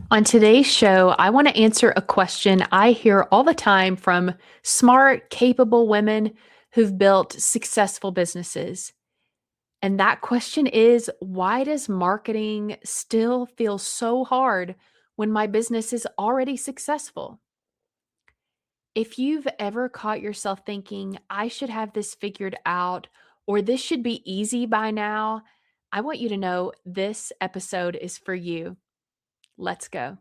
On today's show, I want to answer a question I hear all the time from smart, capable women who've built successful businesses. And that question is, why does marketing still feel so hard when my business is already successful? If you've ever caught yourself thinking, I should have this figured out, or this should be easy by now, I want you to know this episode is for you. Let's go.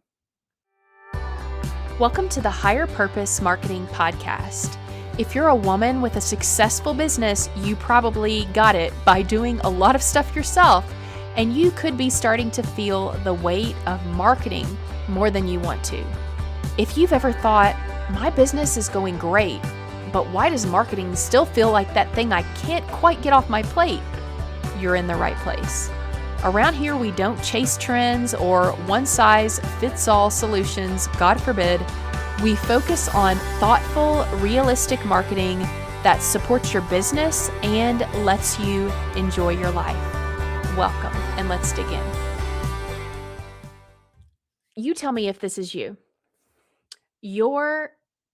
Welcome to the Higher Purpose Marketing Podcast. If you're a woman with a successful business, you probably got it by doing a lot of stuff yourself, and you could be starting to feel the weight of marketing more than you want to. If you've ever thought, my business is going great, but why does marketing still feel like that thing I can't quite get off my plate? You're in the right place. Around here, we don't chase trends or one-size-fits-all solutions, God forbid. We focus on thoughtful, realistic marketing that supports your business and lets you enjoy your life. Welcome, and let's dig in. You tell me if this is you. You're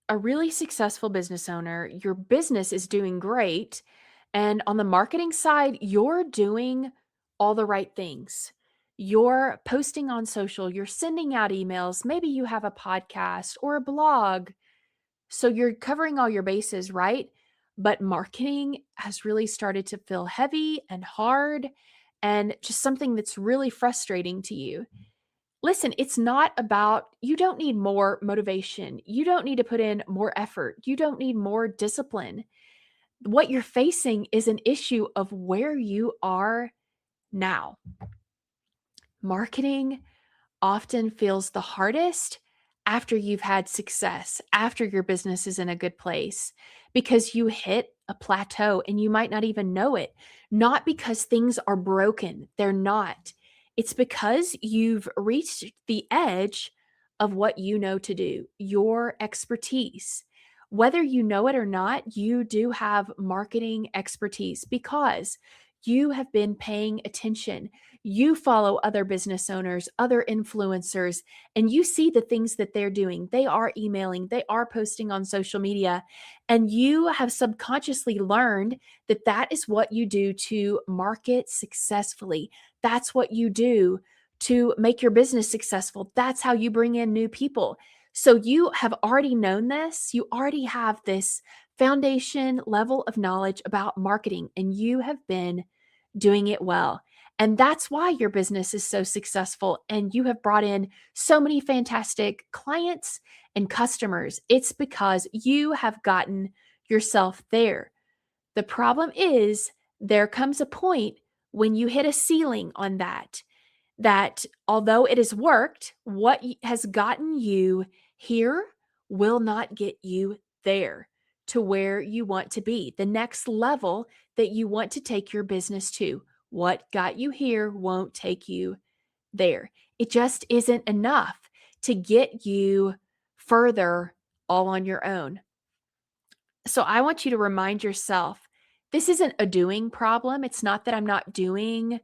a really successful business owner. Your business is doing great. And on the marketing side, you're doing all the right things. You're posting on social, you're sending out emails. Maybe you have a podcast or a blog. So you're covering all your bases, right? But marketing has really started to feel heavy and hard and just something that's really frustrating to you. Listen, it's not about, you don't need more motivation. You don't need to put in more effort. You don't need more discipline. What you're facing is an issue of where you are now. Marketing often feels the hardest after you've had success, after your business is in a good place, because you hit a plateau and you might not even know it. Not because things are broken, they're not. It's because you've reached the edge of what you know to do, your expertise. Whether you know it or not, you do have marketing expertise because you have been paying attention. You follow other business owners, other influencers, and you see the things that they're doing. They are emailing, they are posting on social media, and you have subconsciously learned that that is what you do to market successfully. That's what you do to make your business successful. That's how you bring in new people. So you have already known this. You already have this foundation level of knowledge about marketing, and you have been doing it well. And that's why your business is so successful and you have brought in so many fantastic clients and customers. It's because you have gotten yourself there. The problem is there comes a point when you hit a ceiling on that although it has worked, what has gotten you here will not get you there to where you want to be, the next level that you want to take your business to. What got you here won't take you there. It just isn't enough to get you further all on your own. So I want you to remind yourself this isn't a doing problem. It's not that I'm not doing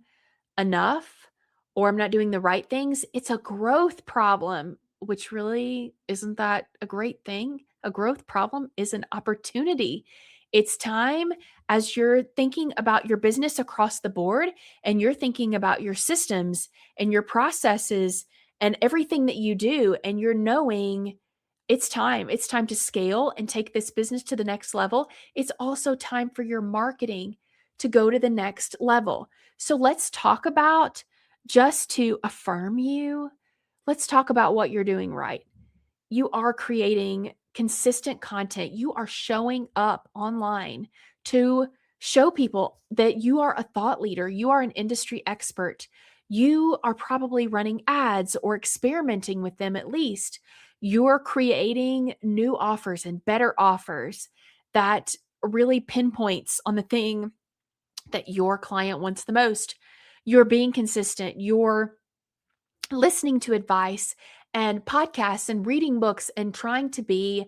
enough or I'm not doing the right things. It's a growth problem, which really isn't that a great thing? A growth problem is an opportunity. It's time as you're thinking about your business across the board and you're thinking about your systems and your processes and everything that you do, and you're knowing it's time. It's time to scale and take this business to the next level. It's also time for your marketing to go to the next level. So let's talk about, just to affirm you, let's talk about what you're doing right. You are creating consistent content. You are showing up online to show people that you are a thought leader. You are an industry expert. You are probably running ads or experimenting with them at least. You're creating new offers and better offers that really pinpoints on the thing that your client wants the most. You're being consistent. You're listening to advice and podcasts and reading books and trying to be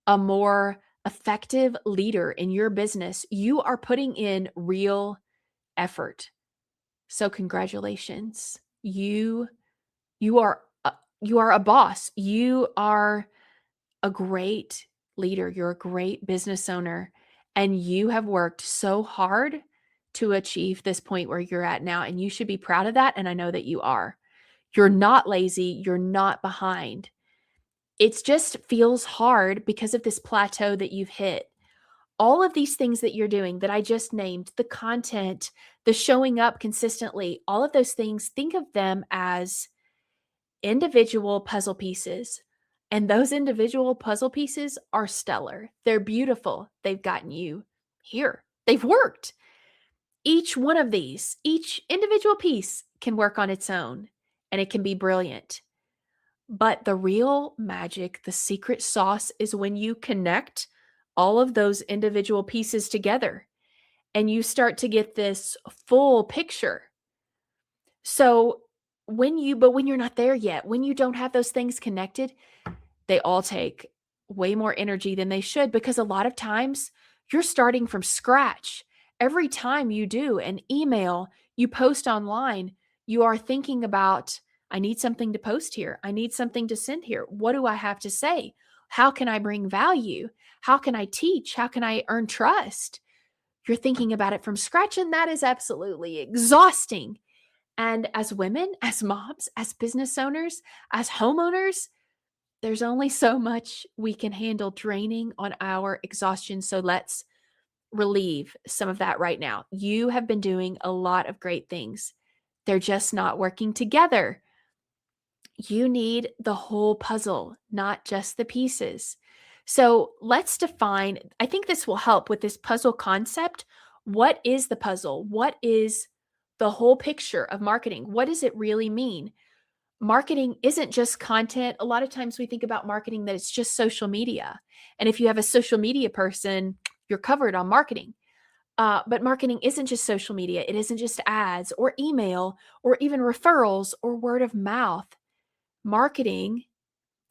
a more effective leader in your business. You are putting in real effort. So congratulations. You are You are a boss. You are a great leader. You're a great business owner. And you have worked so hard to achieve this point where you're at now. And you should be proud of that. And I know that you are. You're not lazy. You're not behind. It just feels hard because of this plateau that you've hit. All of these things that you're doing that I just named, the content, the showing up consistently, all of those things, think of them as individual puzzle pieces. And those individual puzzle pieces are stellar. They're beautiful. They've gotten you here. They've worked. Each one of these, each individual piece can work on its own and it can be brilliant. But the real magic, the secret sauce is when you connect all of those individual pieces together and you start to get this full picture. So when you're not there yet, when you don't have those things connected, they all take way more energy than they should because a lot of times you're starting from scratch. Every time you do an email, you post online, you are thinking about, I need something to post here. I need something to send here. What do I have to say? How can I bring value? How can I teach? How can I earn trust? You're thinking about it from scratch, and that is absolutely exhausting. And as women, as moms, as business owners, as homeowners, there's only so much we can handle draining on our exhaustion. So let's relieve some of that right now. You have been doing a lot of great things. They're just not working together. You need the whole puzzle, not just the pieces. So let's define, I think this will help with this puzzle concept. What is the puzzle? What is the whole picture of marketing? What does it really mean? Marketing isn't just content. A lot of times we think about marketing that it's just social media. And if you have a social media person, you're covered on marketing. But marketing isn't just social media. It isn't just ads or email or even referrals or word of mouth. Marketing,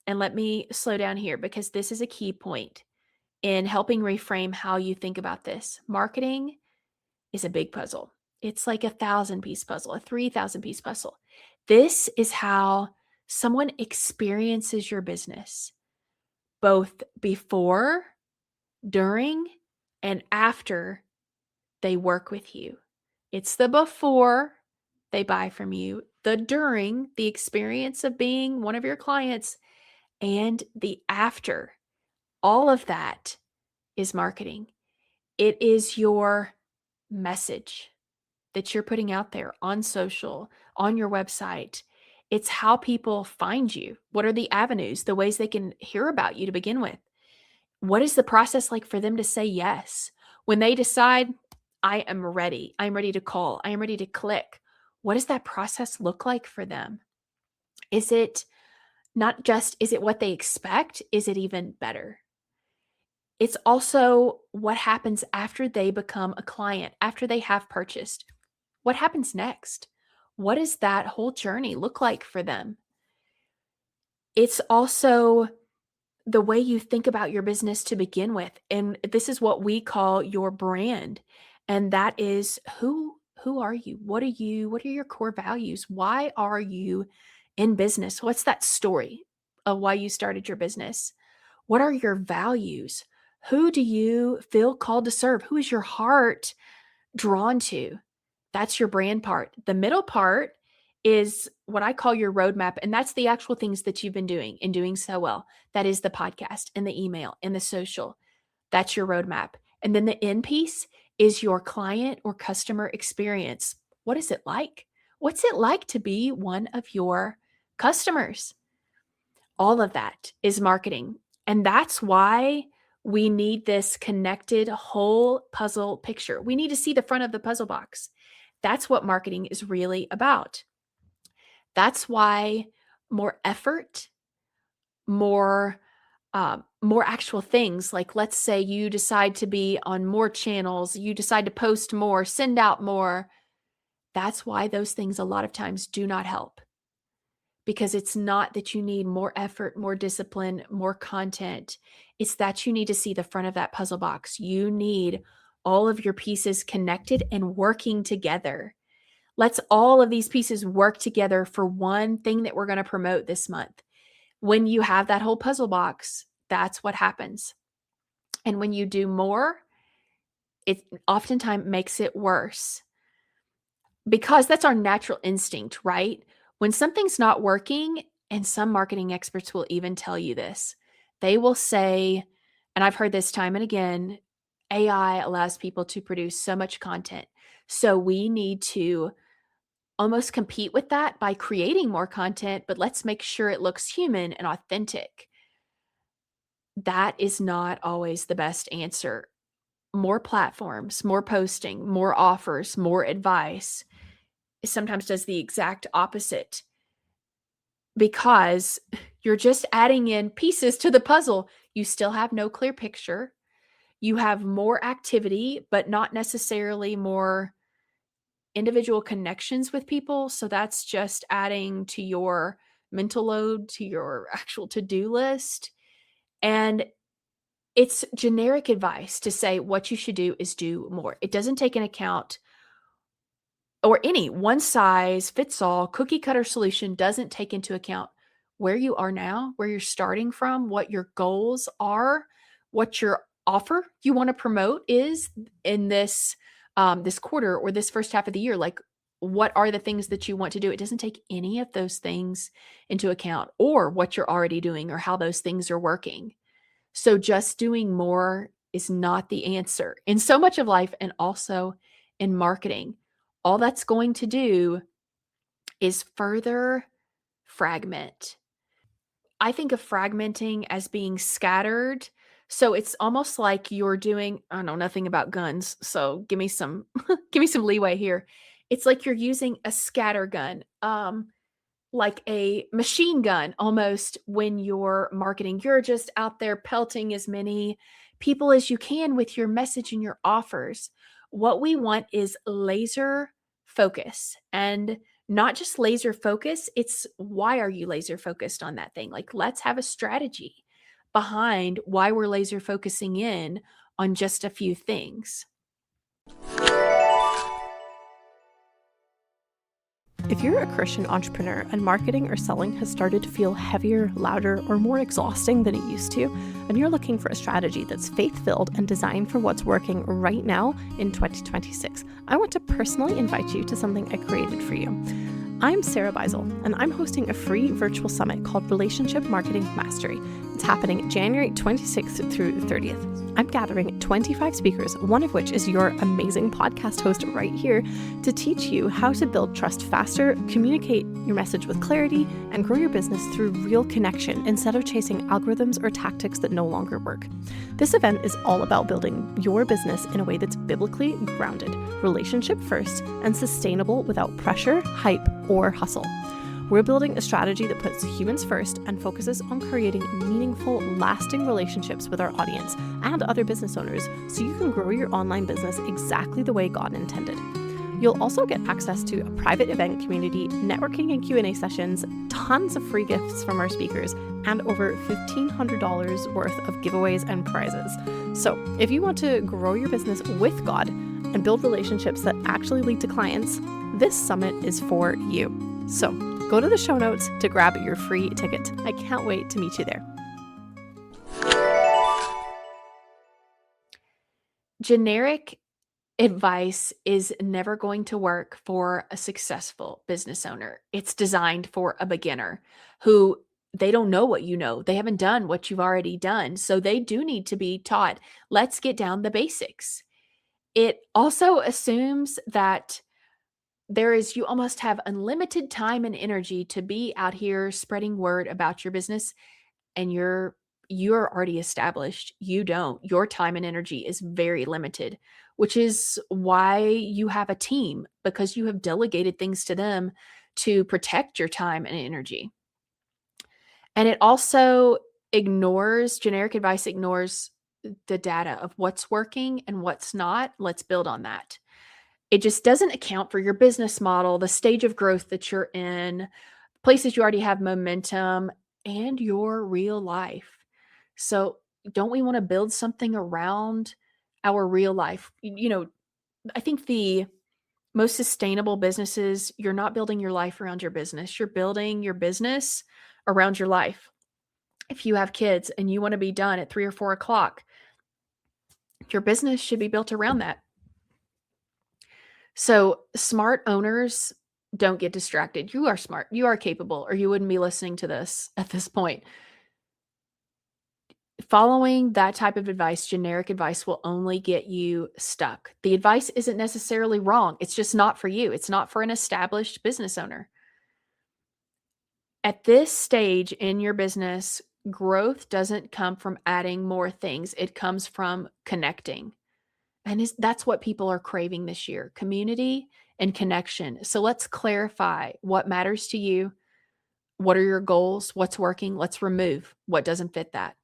and let me slow down here because this is a key point in helping reframe how you think about this. Marketing is a big puzzle. It's like 1,000-piece puzzle, a 3,000-piece puzzle. This is how someone experiences your business, both before, during, and after they work with you. It's the before they buy from you, the during, the experience of being one of your clients, and the after. All of that is marketing. It is your message that you're putting out there on social, on your website. It's how people find you. What are the avenues, the ways they can hear about you to begin with? What is the process like for them to say yes? When they decide, I am ready, I'm ready to call, I am ready to click, what does that process look like for them? Is it not just, is it what they expect? Is it even better? It's also what happens after they become a client, after they have purchased. What happens next? What does that whole journey look like for them? It's also the way you think about your business to begin with. And this is what we call your brand. And that is who are you? What are you? What are your core values? Why are you in business? What's that story of why you started your business? What are your values? Who do you feel called to serve? Who is your heart drawn to? That's your brand part. The middle part is what I call your roadmap. And that's the actual things that you've been doing and doing so well. That is the podcast and the email and the social. That's your roadmap. And then the end piece is your client or customer experience. What is it like? What's it like to be one of your customers? All of that is marketing. And that's why we need this connected whole puzzle picture. We need to see the front of the puzzle box. That's what marketing is really about. That's why more effort, more more actual things, like let's say you decide to be on more channels, you decide to post more, send out more. That's why those things a lot of times do not help. Because it's not that you need more effort, more discipline, more content. It's that you need to see the front of that puzzle box. You need all of your pieces connected and working together. Let's all of these pieces work together for one thing that we're going to promote this month. When you have that whole puzzle box, that's what happens. And when you do more, it oftentimes makes it worse because that's our natural instinct, right? When something's not working, and some marketing experts will even tell you this, they will say, and I've heard this time and again, AI allows people to produce so much content. So we need to almost compete with that by creating more content, but let's make sure it looks human and authentic. That is not always the best answer. More platforms, more posting, more offers, more advice sometimes does the exact opposite because you're just adding in pieces to the puzzle. You still have no clear picture. You have more activity, but not necessarily more individual connections with people. So that's just adding to your mental load, to your actual to-do list. And it's generic advice to say what you should do is do more. It doesn't take into account, or any one size fits all cookie cutter solution doesn't take into account where you are now, where you're starting from, what your goals are, what your offer you want to promote is in this quarter or this first half of the year. Like, what are the things that you want to do? It doesn't take any of those things into account, or what you're already doing or how those things are working. So just doing more is not the answer in so much of life, and also in marketing. All that's going to do is further fragment. I think of fragmenting as being scattered. So it's almost like you're doing, I know nothing about guns, so give me some give me some leeway here. It's like you're using a scatter gun. Like a machine gun almost when you're marketing. You're just out there pelting as many people as you can with your message and your offers. What we want is laser focus, and not just laser focus, it's why are you laser focused on that thing? Like, let's have a strategy behind why we're laser focusing in on just a few things. If you're a Christian entrepreneur and marketing or selling has started to feel heavier, louder, or more exhausting than it used to, and you're looking for a strategy that's faith-filled and designed for what's working right now in 2026, I want to personally invite you to something I created for you. I'm Sarah Beisel, and I'm hosting a free virtual summit called Relationship Marketing Mastery. It's happening January 26th through 30th. I'm gathering 25 speakers, one of which is your amazing podcast host right here, to teach you how to build trust faster, communicate your message with clarity, and grow your business through real connection instead of chasing algorithms or tactics that no longer work. This event is all about building your business in a way that's biblically grounded, relationship first, and sustainable without pressure, hype, or hustle. We're building a strategy that puts humans first and focuses on creating meaningful, lasting relationships with our audience and other business owners so you can grow your online business exactly the way God intended. You'll also get access to a private event community, networking and Q&A sessions, tons of free gifts from our speakers, and over $1,500 worth of giveaways and prizes. So if you want to grow your business with God and build relationships that actually lead to clients, this summit is for you. So go to the show notes to grab your free ticket. I can't wait to meet you there. Generic advice is never going to work for a successful business owner. It's designed for a beginner who they don't know what you know. They haven't done what you've already done. So they do need to be taught. Let's get down the basics. It also assumes that you almost have unlimited time and energy to be out here spreading word about your business, and you're already established. You don't. Your time and energy is very limited, which is why you have a team, because you have delegated things to them to protect your time and energy. And it also generic advice ignores the data of what's working and what's not. Let's build on that. It just doesn't account for your business model, the stage of growth that you're in, places you already have momentum, and your real life. So, don't we want to build something around our real life? I think the Most sustainable businesses, you're not building your life around your business. You're building your business around your life. If you have kids and you want to be done at 3 or 4 o'clock, your business should be built around that. So smart owners don't get distracted. You are smart. You are capable, or you wouldn't be listening to this at this point. Following that type of advice, generic advice, will only get you stuck. The advice isn't necessarily wrong. It's just not for you. It's not for an established business owner. At this stage in your business, growth doesn't come from adding more things. It comes from connecting. And that's what people are craving this year, community and connection. So let's clarify what matters to you. What are your goals? What's working? Let's remove what doesn't fit that.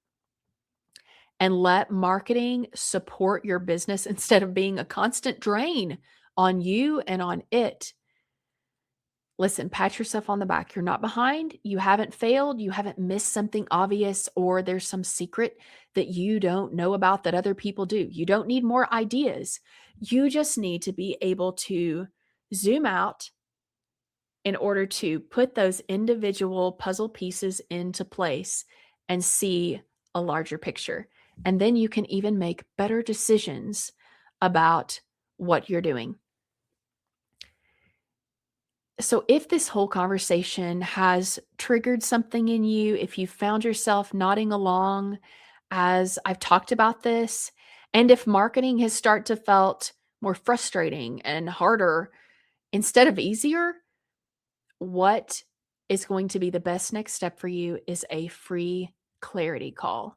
And let marketing support your business instead of being a constant drain on you and on it. Listen, pat yourself on the back. You're not behind. You haven't failed. You haven't missed something obvious, or there's some secret that you don't know about that other people do. You don't need more ideas. You just need to be able to zoom out in order to put those individual puzzle pieces into place and see a larger picture. And then you can even make better decisions about what you're doing. So if this whole conversation has triggered something in you, if you found yourself nodding along as I've talked about this, and if marketing has started to felt more frustrating and harder instead of easier, what is going to be the best next step for you is a free clarity call.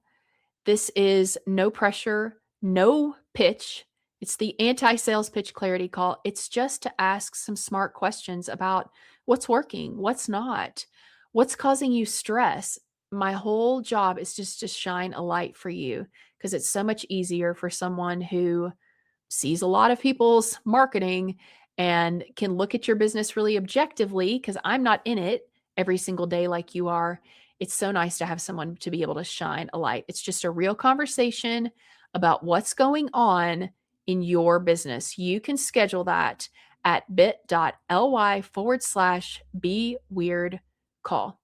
This is no pressure, no pitch. It's the anti-sales pitch clarity call. It's just to ask some smart questions about what's working, what's not, what's causing you stress. My whole job is just to shine a light for you, because it's so much easier for someone who sees a lot of people's marketing and can look at your business really objectively, because I'm not in it every single day like you are. It's so nice to have someone to be able to shine a light. It's just a real conversation about what's going on in your business. You can schedule that at bit.ly/be weird call.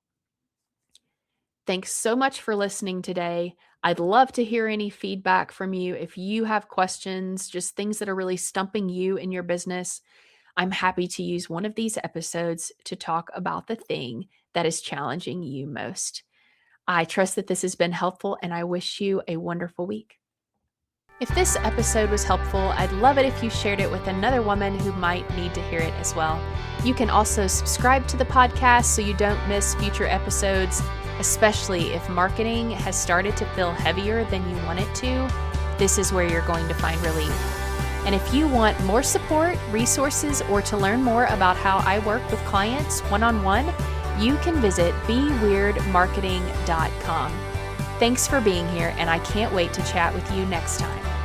Thanks so much for listening today. I'd love to hear any feedback from you. If you have questions, just things that are really stumping you in your business, I'm happy to use one of these episodes to talk about the thing that is challenging you most. I trust that this has been helpful, and I wish you a wonderful week. If this episode was helpful, I'd love it if you shared it with another woman who might need to hear it as well. You can also subscribe to the podcast so you don't miss future episodes, especially if marketing has started to feel heavier than you want it to. This is where you're going to find relief. And if you want more support, resources, or to learn more about how I work with clients one-on-one, you can visit BeWeirdMarketing.com. Thanks for being here, and I can't wait to chat with you next time.